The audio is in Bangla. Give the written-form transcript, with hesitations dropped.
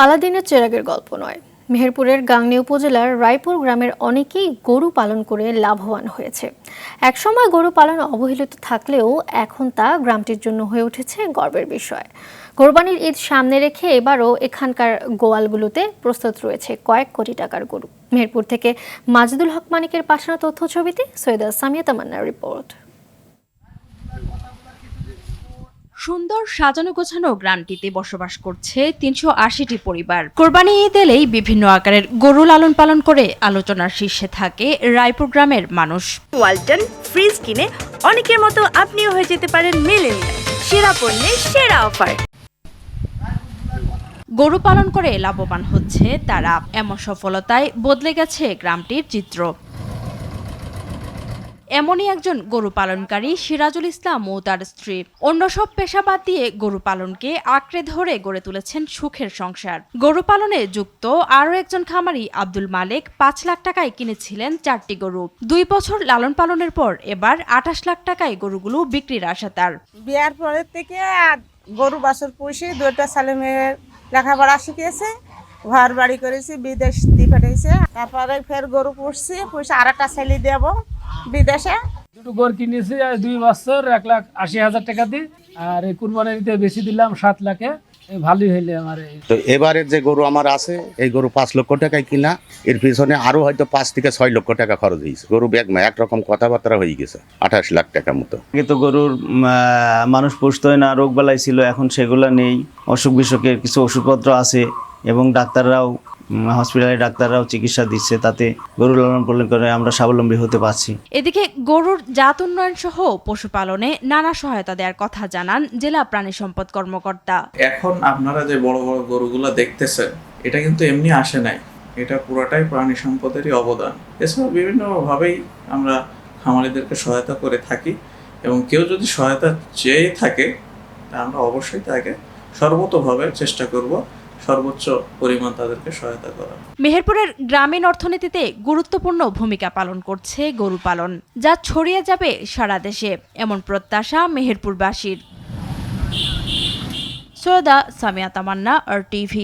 আলাদিনের চেরাগের গল্প নয়। মেহেরপুরের গাংনী উপজেলার রায়পুর গ্রামের অনেকেই গরু পালন করে লাভবান হয়েছে। একসময় গরু পালন অবহেলিত থাকলেও এখন তা গ্রামটির জন্য হয়ে উঠেছে গর্বের বিষয়। কোরবানির ঈদ সামনে রেখে এবারও এখানকার গোয়ালগুলোতে প্রস্তুত রয়েছে কয়েক কোটি টাকার গরু। মেহেরপুর থেকে মাজেদুল হক মানিকের পাঠানো তথ্য ছবিতে সৈয়দা সামিয়া তামান্নার রিপোর্ট। সুন্দর সাজানো গোছানো গ্রামটিতে বসবাস করছে ৩৮০টি পরিবার। কোরবানি ঈদ এলেই বিভিন্ন আকারের গরু লালন পালন করে আলোচনার শীর্ষে থাকে রায়পুর গ্রামের মানুষ। ওয়ালটন ফ্রিজ কিনে অনেকের মতো আপনিও হয়ে যেতে পারেন মিলেনিয়াল। সেরা পণ্যের সেরা অফার। গরু পালন করে লাভবান হচ্ছে তারা। এমন সফলতায় বদলে গেছে গ্রামটির চিত্র। এমনই একজন গরু পালনকারী সিরাজুল ইসলাম ও তার স্ত্রী। অন্য সব পেশা বাদ দিয়ে গরু পালনকে আঁকড়ে ধরে গড়ে তুলেছেন সুখের সংসার। গরু পালনে যুক্ত আরও একজন খামারি আব্দুল মালেক ৫ লাখ টাকায় কিনেছিলেন 4টি গরু। 2 বছর লালন পালনের পর এবার 28 লাখ টাকায় গরুগুলো বিক্রির আশা তার। বিয়ার পরের থেকে গরু বাছুর পুষে 2টা ছেলে মেয়ের লেখাপড়া শিখিয়েছে, ঘর বাড়ি করেছি, বিদেশ দিয়ে পাঠিয়েছে। তারপরে ফের গরু পুষছি, পুষে আরেকটা ছেলে দেবো বিদেশে। দুটো গরু কিনেছি 2 বছর 1,80,000 টাকা দিয়ে, আর এই কুরবানিতে বেশি দিলাম 7 লাখে। ভালোই হইলে আমার। তো এবারের যে গরু আমার আছে এই গরু 5 লক্ষ টাকায় কিনা, এর পিছনে আরো হয়তো 5 থেকে 6 লক্ষ টাকা খরচ হয়েছে। গরু ব্যাগ একরকম কথাবার্তা হয়ে গেছে 28 লাখ টাকা মতো। আগে তো গরুর মানুষ পুষতে হয় না, রোগ বালাই ছিল, এখন সেগুলো নেই। অসুখ বিসুখের কিছু ওষুধপত্র আছে এবং ডাক্তাররাও হসপিটালে ডাক্তাররাও চিকিৎসা দিচ্ছে, তাতে গরু লালন পালন করে আমরা স্বাবলম্বী হতে পারছি। এদিকে গরুর জাত উন্নয়ন সহ পশুপালনে নানা সহায়তা দেওয়ার কথা জানান জেলা প্রাণী সম্পদ কর্মকর্তা। এখন আপনারা যে বড় বড় গরুগুলো দেখতেছেন, এটা কিন্তু এমনি আসে নাই, এটা পুরোটাই প্রাণী সম্পদেরই অবদান। এছাড়া বিভিন্নভাবেই আমরা খামারিদেরকে সহায়তা করে থাকি এবং কেউ যদি সহায়তা চেয়ে থাকে তা আমরা অবশ্যই তাকে সর্বতোভাবে চেষ্টা করব সর্বোচ্চ পরিমাণ তাদেরকে সহায়তা করা। মেহেরপুরের গ্রামীণ অর্থনীতিতে গুরুত্বপূর্ণ ভূমিকা পালন করছে গরু পালন, যা ছড়িয়ে যাবে সারা দেশে, এমন প্রত্যাশা মেহেরপুরবাসীর। সৈয়দা সামিয়া তামান্না, RTV।